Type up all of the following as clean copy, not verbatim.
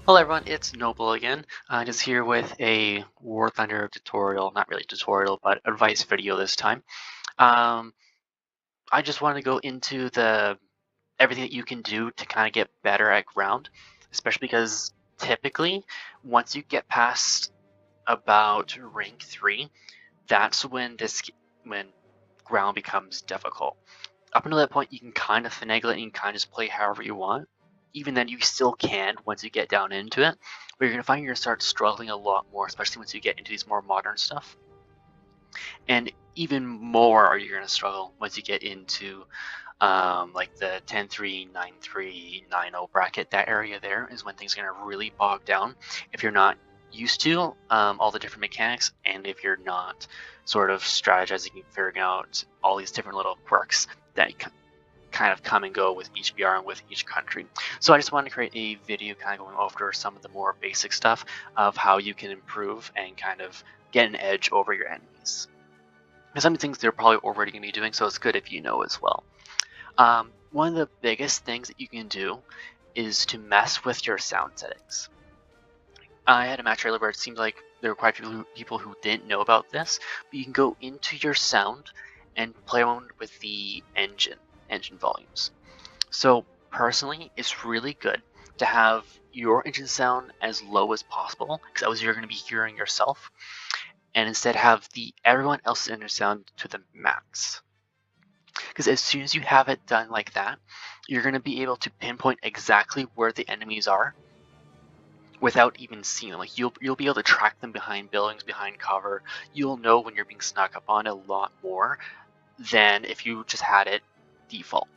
Hello everyone, it's Noble again. Just here with a War Thunder tutorial, not really tutorial, but advice video this time. Um, I just wanted to go into the everything that you can do to kind of get better at ground, especially because typically once you get past about rank 3, that's when ground becomes difficult. Up until that point, you can kind of finagle it and you can kind of just play however you want. Even then, you still can once you get down into it, but you're gonna find you're gonna start struggling a lot more, especially once you get into these more modern stuff. And even more are you gonna struggle once you get into like the 10-3, 9-3, 9-0 bracket. That area there is when things are gonna really bog down if you're not used to all the different mechanics, and if you're not sort of strategizing and figuring out all these different little quirks that kind of come and go with each BR and with each country. So I just wanted to create a video kind of going over some of the more basic stuff of how you can improve and kind of get an edge over your enemies. And some things they're probably already going to be doing, so it's good if you know as well. One of the biggest things that you can do is to mess with your sound settings. I had a match earlier where it seemed like there were quite a few people who didn't know about this, but you can go into your sound and play around with the engine volumes. So personally, it's really good to have your engine sound as low as possible, because that was you're going to be hearing yourself, and instead have the everyone else's engine sound to the max. Because as soon as you have it done like that, you're going to be able to pinpoint exactly where the enemies are without even seeing them. Like you'll be able to track them behind buildings, behind cover. You'll know when you're being snuck up on a lot more than if you just had it default.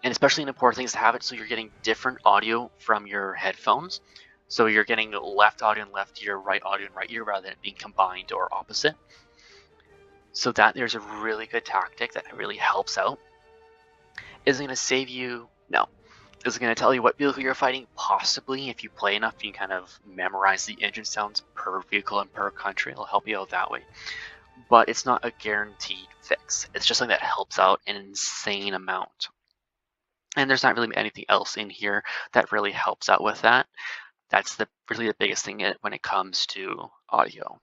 And especially an important thing is to have it so you're getting different audio from your headphones. So you're getting left audio in left ear, right audio in right ear, rather than it being combined or opposite. So that there's a really good tactic that really helps out. Is it going to save you? No. Is it going to tell you what vehicle you're fighting? Possibly. If you play enough, you can kind of memorize the engine sounds per vehicle and per country. It'll help you out that way. But it's not a guaranteed fix. It's just something that helps out an insane amount. And there's not really anything else in here that really helps out with that. That's really the biggest thing when it comes to audio.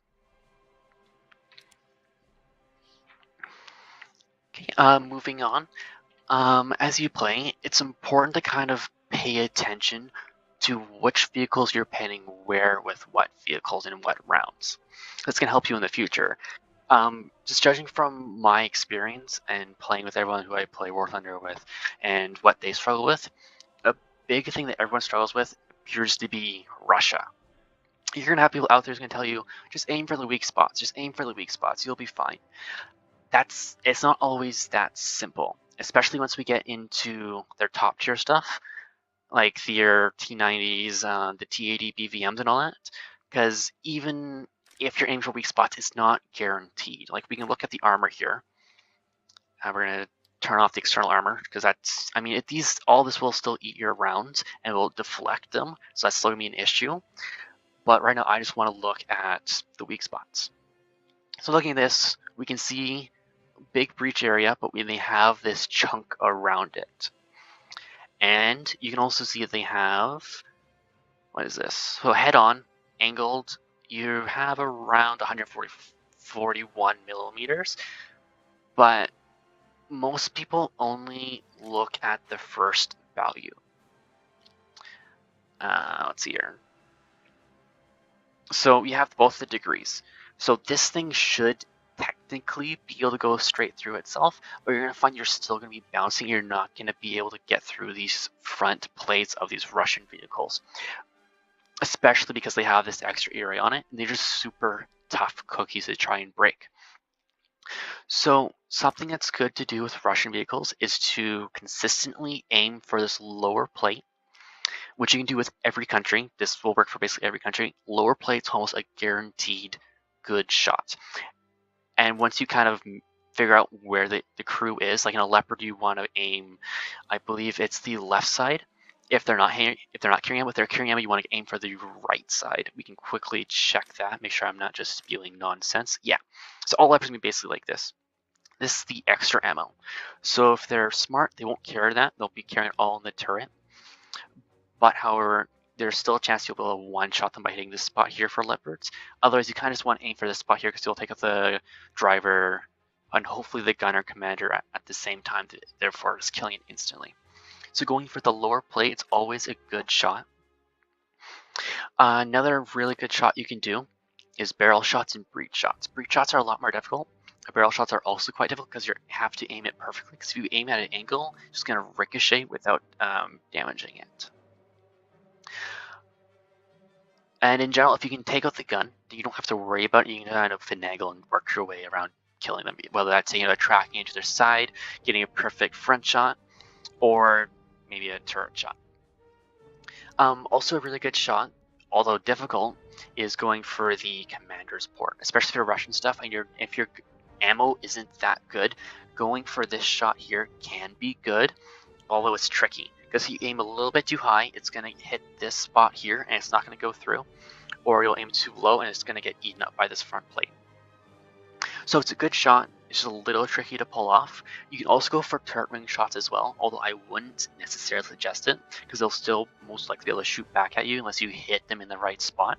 Okay, moving on. As you play, it's important to kind of pay attention to which vehicles you're painting where with what vehicles and what rounds. That's going to help you in the future. Just judging from my experience and playing with everyone who I play War Thunder with and what they struggle with, a big thing that everyone struggles with appears to be Russia. You're going to have people out there who's going to tell you, just aim for the weak spots, just aim for the weak spots, you'll be fine. It's not always that simple, especially once we get into their top tier stuff, like their T90s, the T80 BVMs and all that, because even if you're aiming for weak spots, it's not guaranteed. Like we can look at the armor here. We're gonna turn off the external armor because all this will still eat your rounds and will deflect them, so that's still gonna be an issue. But right now I just want to look at the weak spots. So looking at this, we can see big breach area, but they have this chunk around it. And you can also see that they have, what is this? So head on, angled, you have around 141 millimeters, but most people only look at the first value. Let's see here. So you have both the degrees. So this thing should technically be able to go straight through itself, but you're going to find you're still going to be bouncing. You're not going to be able to get through these front plates of these Russian vehicles, especially because they have this extra area on it, and they're just super tough cookies to try and break. So something that's good to do with Russian vehicles is to consistently aim for this lower plate, which you can do with every country. This will work for basically every country. Lower plate's almost a guaranteed good shot. And once you kind of figure out where the crew is, like in a Leopard, you want to aim, I believe it's the left side. If they're not carrying ammo, if they're carrying ammo, you want to aim for the right side. We can quickly check that, make sure I'm not just spewing nonsense. Yeah, so all Leopards will be basically like this. This is the extra ammo. So if they're smart, they won't carry that. They'll be carrying it all in the turret. But however, there's still a chance you'll be able to one-shot them by hitting this spot here for leopards. Otherwise, you kind of just want to aim for this spot here because you'll take out the driver and hopefully the gunner commander at the same time, therefore just killing it instantly. So going for the lower plate, it's always a good shot. Another really good shot you can do is barrel shots and breach shots. Breach shots are a lot more difficult. Barrel shots are also quite difficult because you have to aim it perfectly. Because if you aim at an angle, it's just going to ricochet without damaging it. And in general, if you can take out the gun, you don't have to worry about it. You can kind of finagle and work your way around killing them. Whether that's tracking into their side, getting a perfect front shot, or maybe a turret shot. Also a really good shot, although difficult, is going for the commander's port, especially for Russian stuff. And if your ammo isn't that good, going for this shot here can be good, although it's tricky. Because if you aim a little bit too high, it's going to hit this spot here and it's not going to go through. Or you'll aim too low and it's going to get eaten up by this front plate. So it's a good shot. It's just a little tricky to pull off. You can also go for turret ring shots as well, although I wouldn't necessarily suggest it because they'll still most likely be able to shoot back at you unless you hit them in the right spot.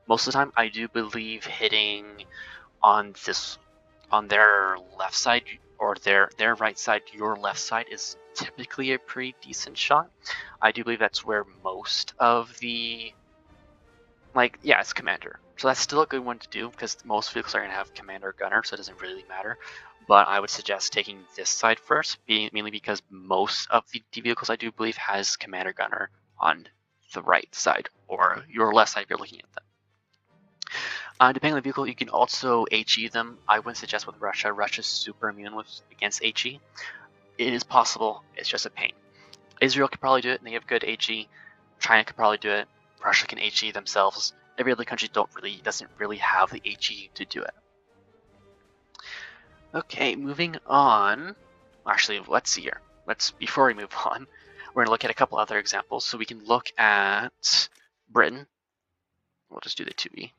Most of the time, I do believe hitting on their left side or their right side, your left side is typically a pretty decent shot. I do believe that's where most of the it's commander. So that's still a good one to do because most vehicles are going to have commander gunner, so it doesn't really matter. But I would suggest taking this side first, mainly because most of the vehicles I do believe has commander gunner on the right side or your left side if you're looking at them. Depending on the vehicle, you can also HE them. I wouldn't suggest with Russia. Russia's super immune against HE. It is possible. It's just a pain. Israel could probably do it, and they have good HE. China could probably do it. Russia can HE themselves. Every other country doesn't really have the HE to do it. Okay, moving on. Actually, let's see here. Before we move on, we're gonna look at a couple other examples. So we can look at Britain. We'll just do the 2E.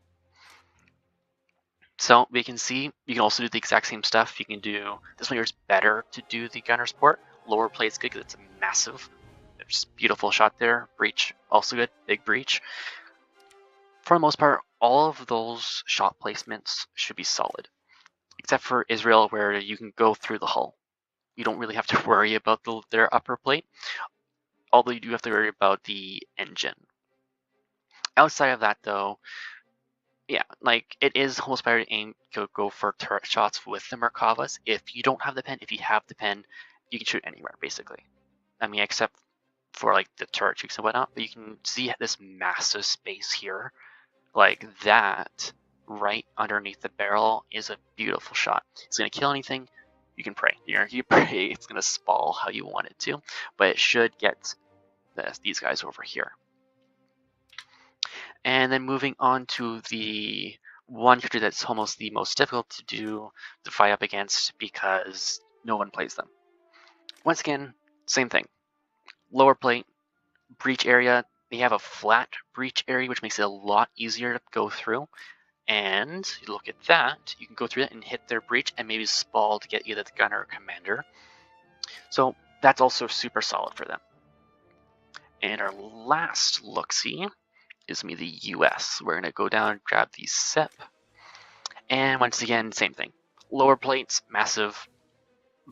So we can see you can also do the exact same stuff. You can do this one here is better to do the gunner's port. Lower plate's good because it's a massive, just beautiful shot there. Breach also good, big breach. For the most part, all of those shot placements should be solid, except for Israel, where you can go through the hull. You don't really have to worry about their upper plate, although you do have to worry about the engine. Outside of that, though, yeah, it is almost better to aim to go for turret shots with the Merkavas. If you don't have the pen, if you have the pen, you can shoot anywhere basically. I mean, except for the turret chutes and whatnot, but you can see this massive space here, like that, right underneath the barrel is a beautiful shot. It's gonna kill anything. You can pray. You pray it's gonna spall how you want it to, but it should get these guys over here. And then moving on to the one country that's almost the most difficult to fight up against because no one plays them. Once again, same thing. Lower plate, breach area. They have a flat breach area, which makes it a lot easier to go through. And you look at that, you can go through it and hit their breach and maybe spall to get either the gunner or commander. So that's also super solid for them. And our last look-see gives me the US. We're going to go down and grab the SEP. And once again, same thing. Lower plates, massive.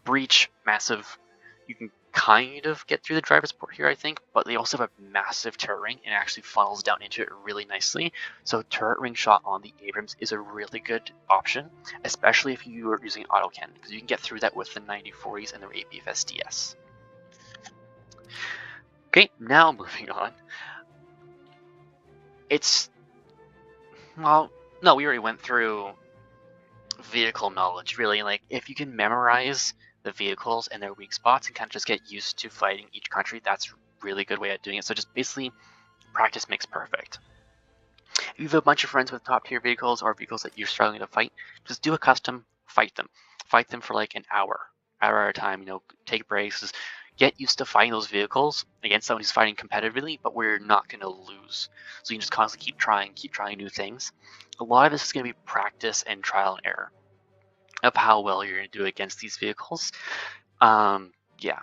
Breach, massive. You can kind of get through the driver's port here, I think, but they also have a massive turret ring and it actually funnels down into it really nicely. So turret ring shot on the Abrams is a really good option, especially if you are using autocannon, because you can get through that with the 9040s and their APFS DS. Okay, now moving on. No, we already went through vehicle knowledge, really. If you can memorize the vehicles and their weak spots and kind of just get used to fighting each country, that's a really good way of doing it. So just basically practice makes perfect. If you have a bunch of friends with top tier vehicles or vehicles that you're struggling to fight, just do a custom, fight them. Fight them for an hour at a time, take breaks, get used to fighting those vehicles against someone who's fighting competitively, but where you're not going to lose. So you can just constantly keep trying new things. A lot of this is going to be practice and trial and error of how well you're going to do against these vehicles. Yeah,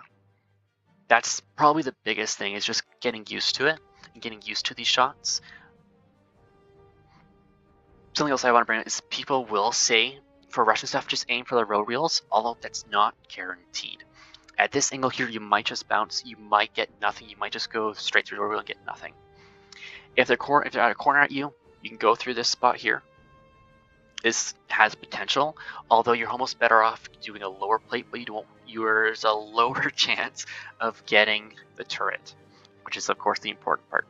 that's probably the biggest thing, is just getting used to it. getting used to these shots. Something else I want to bring up is people will say for Russian stuff, just aim for the road wheels, although that's not guaranteed. At this angle here, you might just bounce, you might get nothing, you might just go straight through the road wheel and get nothing. If they're at a corner at you, you can go through this spot here. This has potential, although you're almost better off doing a lower plate, but there's a lower chance of getting the turret, which is of course the important part.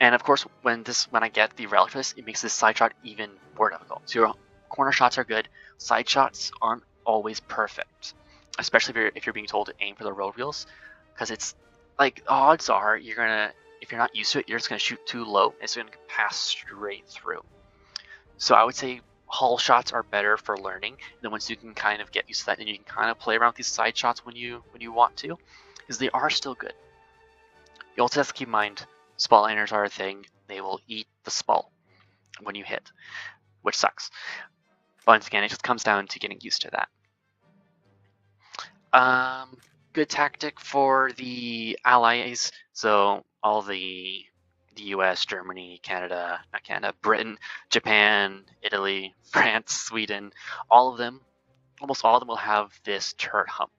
And of course, when I get the relic for this, it makes this side shot even more difficult. So your corner shots are good, side shots aren't always perfect, especially if you're being told to aim for the road wheels, because it's like odds are if you're not used to it, you're just gonna shoot too low. It's gonna pass straight through. So I would say hull shots are better for learning. And then once you can kind of get used to that, and you can kind of play around with these side shots when you want to, because they are still good. You also have to keep in mind, spotliners are a thing. They will eat the spall when you hit, which sucks. Once again, it just comes down to getting used to that. Good tactic for the allies. So all the US, Germany, Britain, Japan, Italy, France, Sweden, almost all of them will have this turret hump.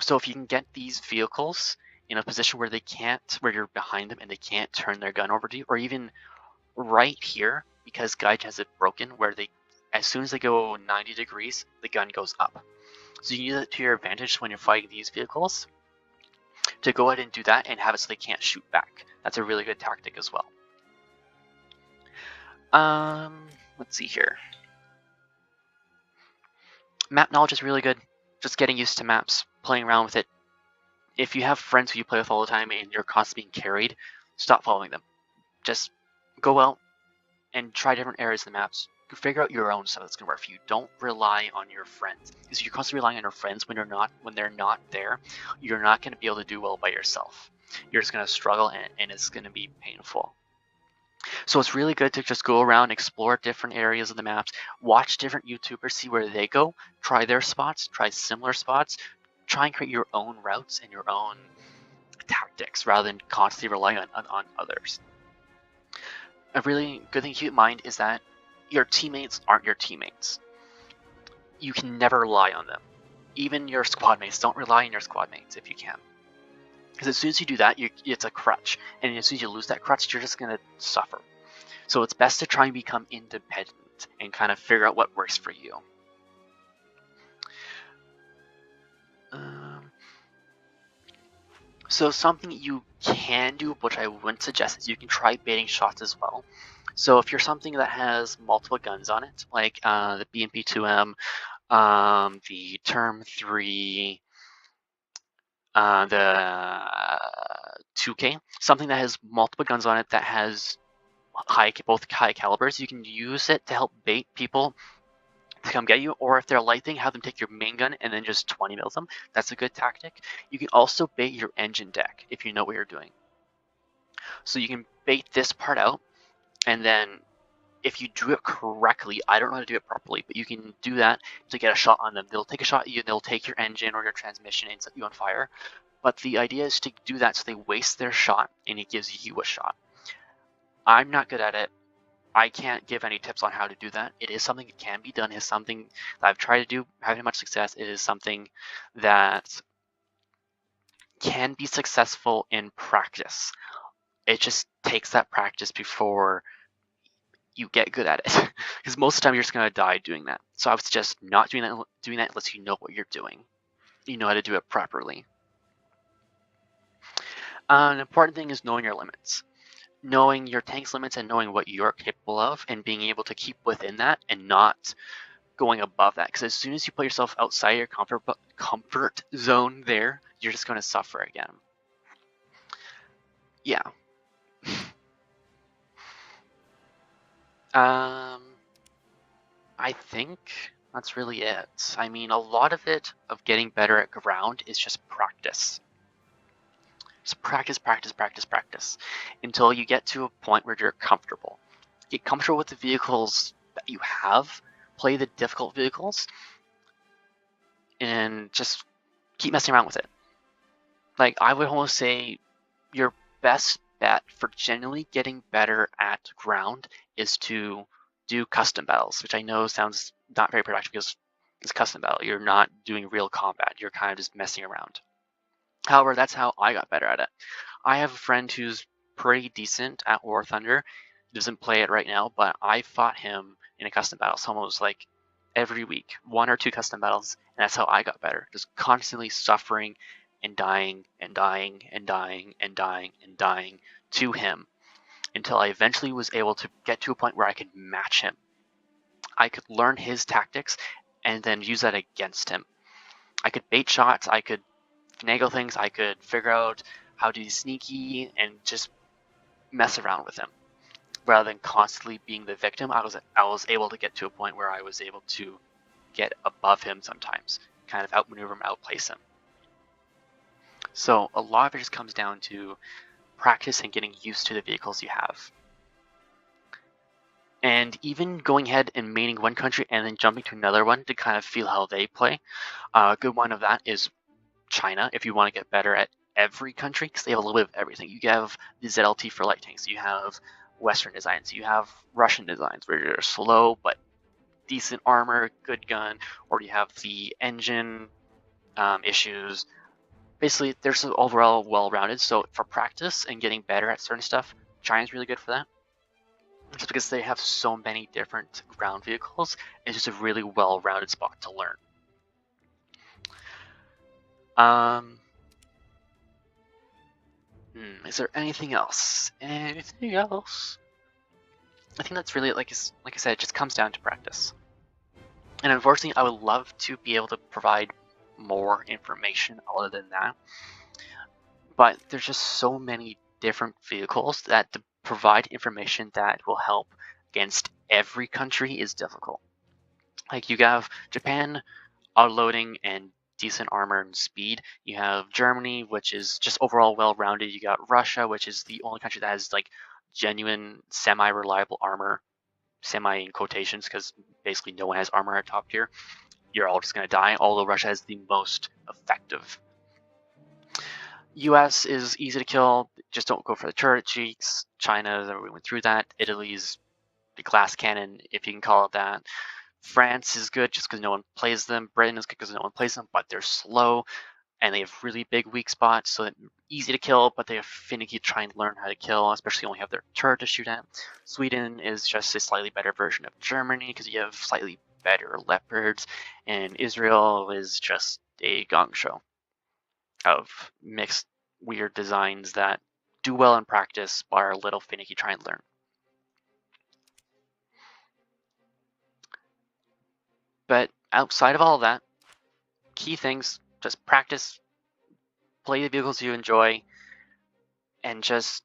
So if you can get these vehicles in a position where where you're behind them and they can't turn their gun over to you, or even right here, because Gaijin has it broken, where as soon as they go 90 degrees, the gun goes up. So you use it to your advantage when you're fighting these vehicles to go ahead and do that and have it so they can't shoot back. That's a really good tactic as well. Let's see here. Map knowledge is really good. Just getting used to maps, playing around with it. If you have friends who you play with all the time and you're constantly being carried, stop following them. Just go out and try different areas of the maps. Figure out your own stuff that's gonna work for you. Don't rely on your friends. Because if you're constantly relying on your friends when they're not there, you're not gonna be able to do well by yourself. You're just gonna struggle and it's gonna be painful. So it's really good to just go around, explore different areas of the maps, watch different YouTubers, see where they go, try their spots, try similar spots, try and create your own routes and your own tactics rather than constantly relying on others. A really good thing to keep in mind is that your teammates aren't your teammates. You can never rely on them. Even your squad mates, don't rely on your squad mates if you can. Because as soon as you do that, it's a crutch. And as soon as you lose that crutch, you're just going to suffer. So it's best to try and become independent and kind of figure out what works for you. So something you can do, which I wouldn't suggest, is you can try baiting shots as well. So if you're something that has multiple guns on it, like the BMP-2M, the Term 3, the 2K, something that has multiple guns on it that has both high calibers, you can use it to help bait people to come get you, or if they're lighting, have them take your main gun and then just 20 mil them. That's a good tactic. You can also bait your engine deck if you know what you're doing. So you can bait this part out, and then if you do it correctly, I don't know how to do it properly, but you can do that to get a shot on them. They'll take a shot at you, they'll take your engine or your transmission and set you on fire. But the idea is to do that so they waste their shot and it gives you a shot. I'm not good at it. I can't give any tips on how to do that. It is something that can be done. It is something that I've tried to do, having much success. It is something that can be successful in practice. It just takes that practice before you get good at it. Because most of the time you're just going to die doing that. So I would suggest not doing that unless you know what you're doing. You know how to do it properly. An important thing is knowing your limits. Knowing your tank's limits and knowing what you're capable of and being able to keep within that and not going above that. Because as soon as you put yourself outside your comfort zone there, you're just going to suffer again. Yeah. I think that's really it. I mean, a lot of it, of getting better at ground, is just practice. Just practice, practice, practice, practice, until you get to a point where you're comfortable. Get comfortable with the vehicles that you have, play the difficult vehicles, and just keep messing around with it. Like, I would almost say your best bet for genuinely getting better at ground is to do custom battles, which I know sounds not very productive because it's custom battle. You're not doing real combat. You're kind of just messing around. However, that's how I got better at it. I have a friend who's pretty decent at War Thunder. He doesn't play it right now, but I fought him in a custom battle. So almost like every week, 1 or 2 custom battles, and that's how I got better. Just constantly suffering and dying and dying and dying and dying and dying to him until I eventually was able to get to a point where I could match him. I could learn his tactics and then use that against him. I could bait shots, I could finagle things, I could figure out how to be sneaky and just mess around with him. Rather than constantly being the victim, I was able to get to a point where I was able to get above him sometimes, kind of outmaneuver him, outplace him. So a lot of it just comes down to practice and getting used to the vehicles you have. And even going ahead and maining one country and then jumping to another one to kind of feel how they play. A good one of that is China, if you want to get better at every country, because they have a little bit of everything. You have the ZLT for light tanks, you have Western designs, you have Russian designs where you're slow but decent armor, good gun, or you have the engine issues. Basically, they're so overall well-rounded. So for practice and getting better at certain stuff, China's really good for that. Just because they have so many different ground vehicles, it's just a really well-rounded spot to learn. Is there anything else? Anything else? I think that's really, like I said, it just comes down to practice. And unfortunately, I would love to be able to provide more information other than that. But there's just so many different vehicles that to provide information that will help against every country is difficult. Like you have Japan autoloading and decent armor and speed. You have Germany, which is just overall well-rounded. You got Russia, which is the only country that has like genuine semi-reliable armor, semi in quotations, because basically no one has armor at top tier. You're all just going to die, although Russia has the most effective. US is easy to kill, just don't go for the turret cheeks. China, we went through that. Italy's the glass cannon, if you can call it that. France is good just because no one plays them. Britain is good because no one plays them, but they're slow and they have really big weak spots, so they're easy to kill, but they are finicky to try and learn how to kill, especially only have their turret to shoot at. Sweden is just a slightly better version of Germany because you have slightly better leopards, and Israel is just a gong show of mixed weird designs that do well in practice but are a little finicky trying to learn. But outside of all that, key things, just practice, play the vehicles you enjoy, and just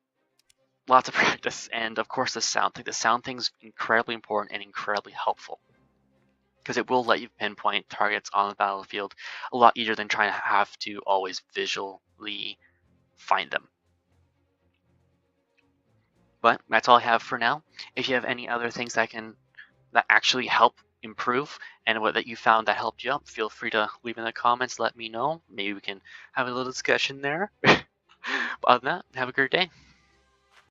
lots of practice. And of course the sound thing. The sound thing's incredibly important and incredibly helpful because it will let you pinpoint targets on the battlefield a lot easier than trying to have to always visually find them. But that's all I have for now. If you have any other things that actually help improve and what that you found that helped you out, feel free to leave in the comments, let me know. Maybe we can have a little discussion there. Other than that, have a great day.